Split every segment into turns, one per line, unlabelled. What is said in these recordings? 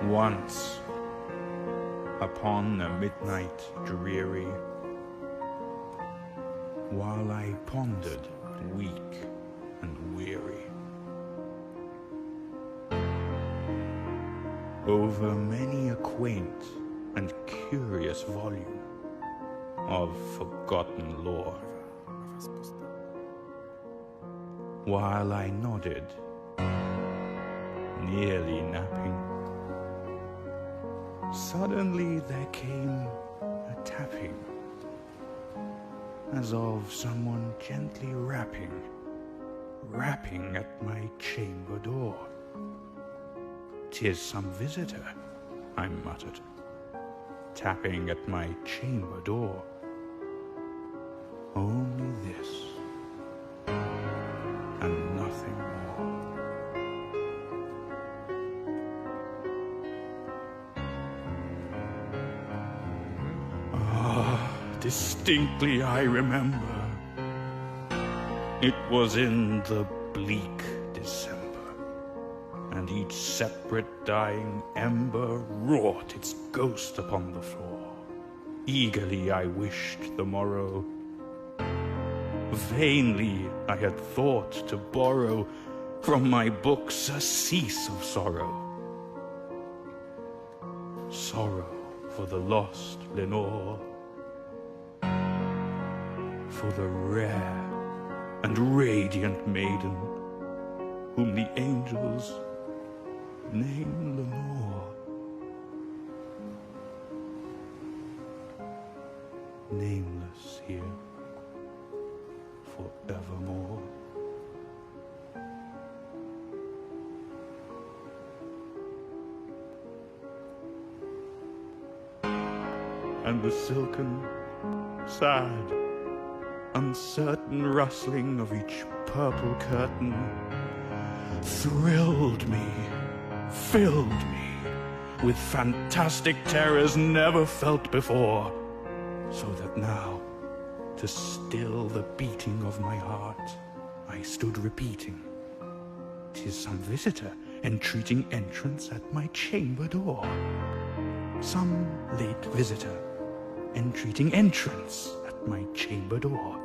Once, upon a midnight dreary, while I pondered, weak and weary, over many a quaint and curious volume of forgotten lore, while I nodded, nearly napping, suddenly there came a tapping, as of someone gently rapping at my chamber door. "'Tis some visitor," I muttered, tapping at my chamber door. Only this, and nothing more. Distinctly I remember, it was in the bleak December, and each separate dying ember wrought its ghost upon the floor. Eagerly I wished the morrow. Vainly I had thought to borrow from my books a cease of sorrow. Sorrow for the lost Lenore, for the rare and radiant maiden whom the angels name Lenore. Nameless here forevermore. And the silken, sad, uncertain rustling of each purple curtain thrilled me, filled me with fantastic terrors never felt before, so that now, to still the beating of my heart, I stood repeating, "'Tis some visitor entreating entrance at my chamber door. Some late visitor entreating entrance at my chamber door.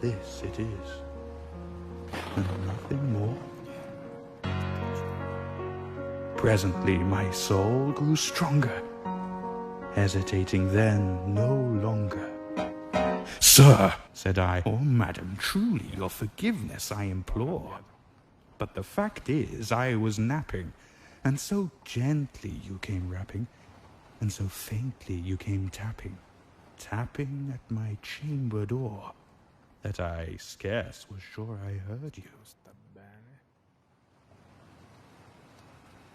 This it is, and nothing more." Presently my soul grew stronger, hesitating then no longer. "Sir," said I, "or madam, truly your forgiveness I implore. But the fact is I was napping, and so gently you came rapping, and so faintly you came tapping, tapping at my chamber door, that I scarce was sure I heard you."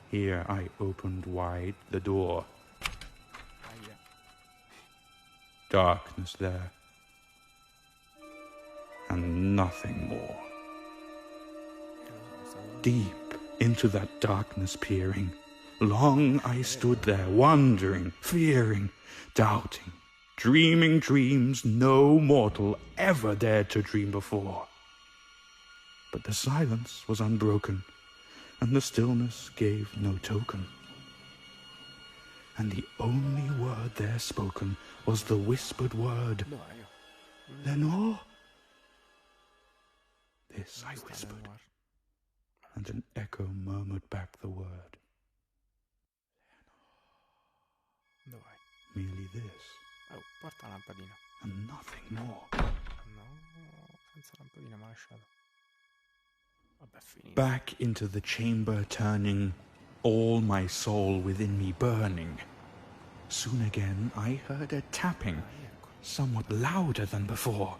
Here I opened wide the door. Darkness there, and nothing more. Deep into that darkness peering, long I stood there, wondering, fearing, doubting, dreaming dreams no mortal ever dared to dream before. But the silence was unbroken, and the stillness gave no token. And the only word there spoken was the whispered word, "Lenore?" This I whispered, and an echo murmured back the word,
Dove vai?
Merely this,
Oh, porta la lampadina.
and nothing more.
No, senza lampadina mi ha lasciato. Vabbè, finito.
Back into the chamber turning, all my soul within me burning. Soon again I heard a tapping, somewhat louder than before.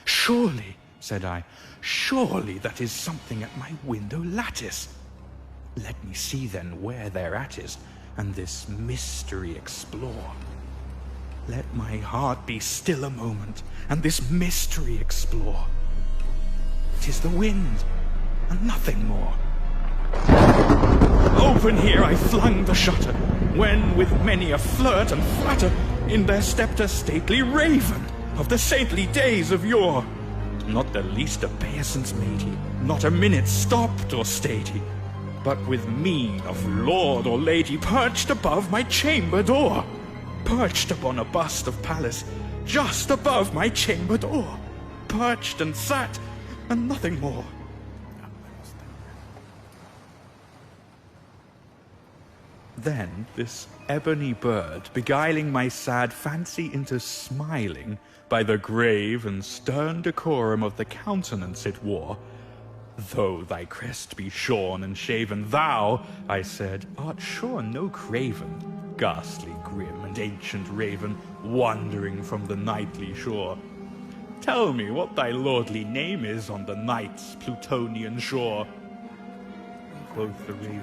Surely, said I, surely that is something at my window lattice. Let me see then where thereat is, and this mystery explore. Let my heart be still a moment, and this mystery explore. 'Tis the wind, and nothing more. Open here I flung the shutter, when with many a flirt and flutter in there stepped a stately raven of the saintly days of yore. Not the least obeisance made he, not a minute stopped or stayed he, but with mien of lord or lady perched above my chamber door, perched upon a bust of Pallas, just above my chamber door, perched and sat, and nothing more. Then this ebony bird, beguiling my sad fancy into smiling by the grave and stern decorum of the countenance it wore, though thy crest be shorn and shaven, thou, I said, art sure no craven, ghastly, grim, and ancient raven, wandering from the nightly shore. Tell me what thy lordly name is on the night's Plutonian shore. Quoth the raven,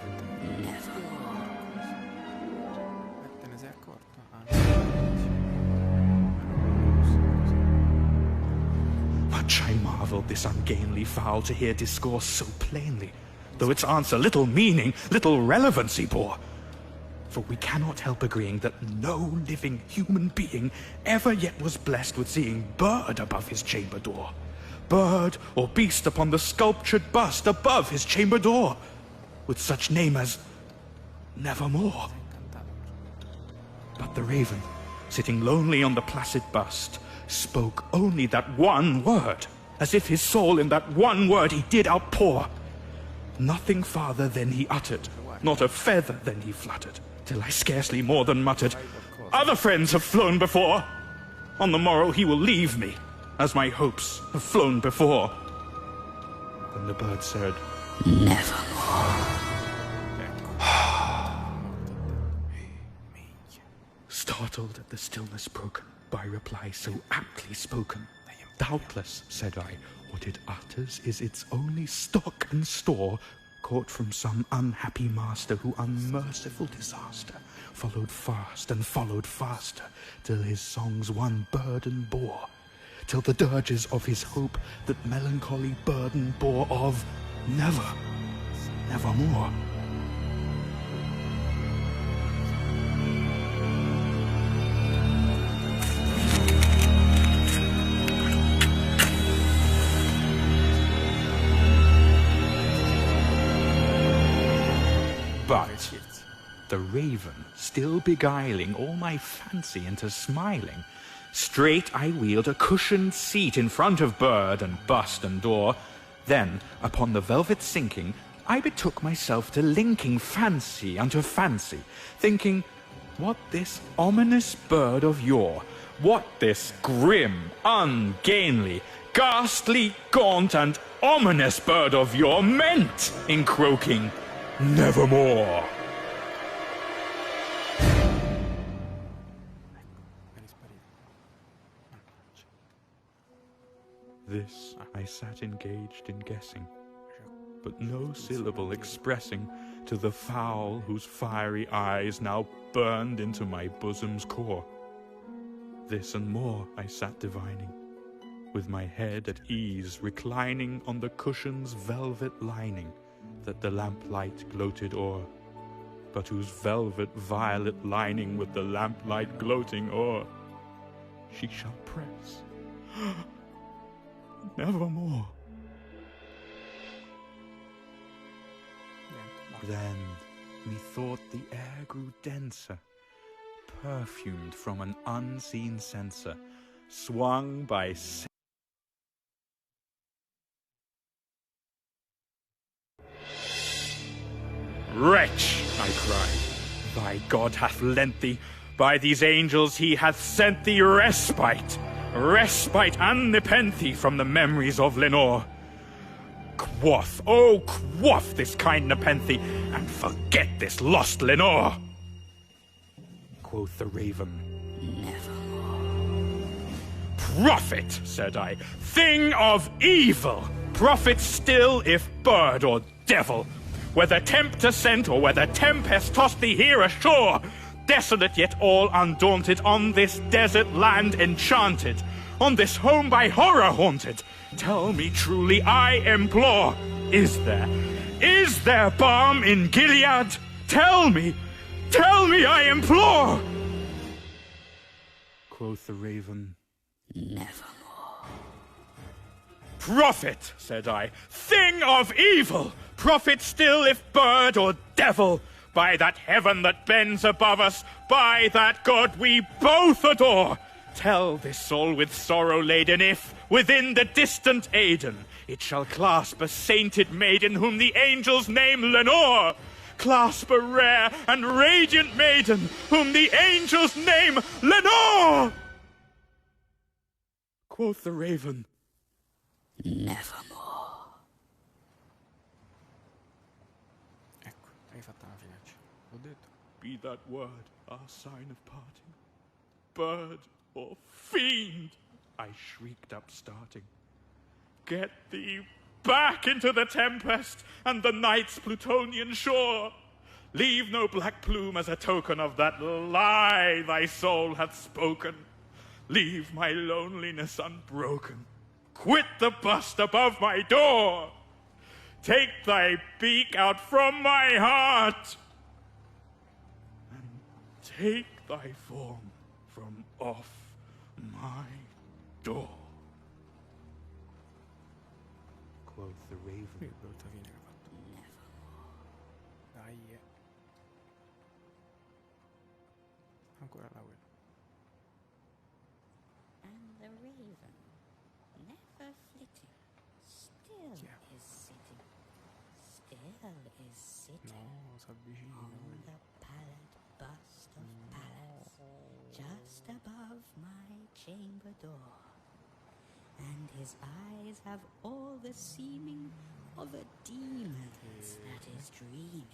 Te ne sei accorto?
Much I marvelled this ungainly fowl to hear discourse so plainly, though its answer little meaning, little relevancy bore. For we cannot help agreeing that no living human being ever yet was blessed with seeing bird above his chamber door, bird or beast upon the sculptured bust above his chamber door, with such name as Nevermore. But the raven, sitting lonely on the placid bust, spoke only that one word, as if his soul in that one word he did outpour. Nothing farther than he uttered, not a feather than he fluttered, till I scarcely more than muttered, Other friends have flown before. On the morrow he will leave me, as my hopes have flown before. Then the bird said, Nevermore. Startled at the stillness broken by reply so aptly spoken, doubtless, said I, what it utters is its only stock and store, caught from some unhappy master who unmerciful disaster followed fast and followed faster, till his songs one burden bore, till the dirges of his hope that melancholy burden bore of nevermore. But the raven, still beguiling all my fancy into smiling, straight I wheeled a cushioned seat in front of bird and bust and door. Then, upon the velvet sinking, I betook myself to linking fancy unto fancy, thinking, what this ominous bird of yore, what this grim, ungainly, ghastly, gaunt, and ominous bird of yore meant in croaking, Nevermore. This I sat engaged in guessing, but no syllable expressing to the fowl whose fiery eyes now burned into my bosom's core. This and more I sat divining, with my head at ease reclining on the cushion's velvet lining, that the lamplight gloated o'er, but whose velvet violet lining with the lamplight gloating o'er she shall press nevermore. Then methought the air grew denser, perfumed from an unseen censer, swung by Wretch, I cried, thy God hath lent thee, By these angels he hath sent thee respite, respite and nepenthe from the memories of Lenore. Quaff, oh quaff this kind nepenthe, and forget this lost Lenore. Quoth the raven, nevermore. Prophet, said I, thing of evil, prophet still if bird or devil, whether tempter sent or whether tempest tossed thee here ashore, desolate yet all undaunted, on this desert land enchanted, on this home by horror haunted, tell me truly, I implore, is there balm in Gilead? Tell me, I implore! Quoth the raven, nevermore. Prophet, said I, thing of evil, prophet still if bird or devil, by that heaven that bends above us, by that God we both adore, tell this soul with sorrow laden if, within the distant Aidenn, it shall clasp a sainted maiden whom the angels name Lenore, clasp a rare and radiant maiden whom the angels name Lenore! Quoth the raven, nevermore.
Ecco, hai fatto una finaccia. L'ho detto.
Be that word our sign of parting, bird or fiend, I shrieked up starting. Get thee back into the tempest and the night's Plutonian shore. Leave no black plume as a token of that lie thy soul hath spoken. Leave my loneliness unbroken. Quit the bust above my door. Take thy beak out from my heart, and take thy form from off my door. Quoth the raven,
Che brutta fine che ha fatto. Dai. Ancora la quello.
And the raven, never flitting, still
Yeah.
is sitting,
No, si avvicina.
on the pallid bust of Pallas, just above my chamber door. And his eyes have all the seeming of a demon's that is dreaming.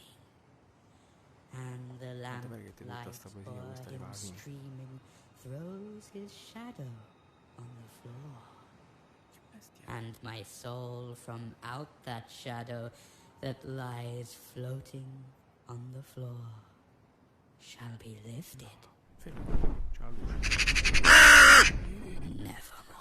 And the
pare che ti tutta sta
lamplight
poesia,
o'er
questa
him
arriva alla fine.
streaming throws his shadow on the floor.
Che bestia.
And my soul from out that shadow that lies floating on the floor shall be lifted
Fermo. C'ha la luce.
nevermore.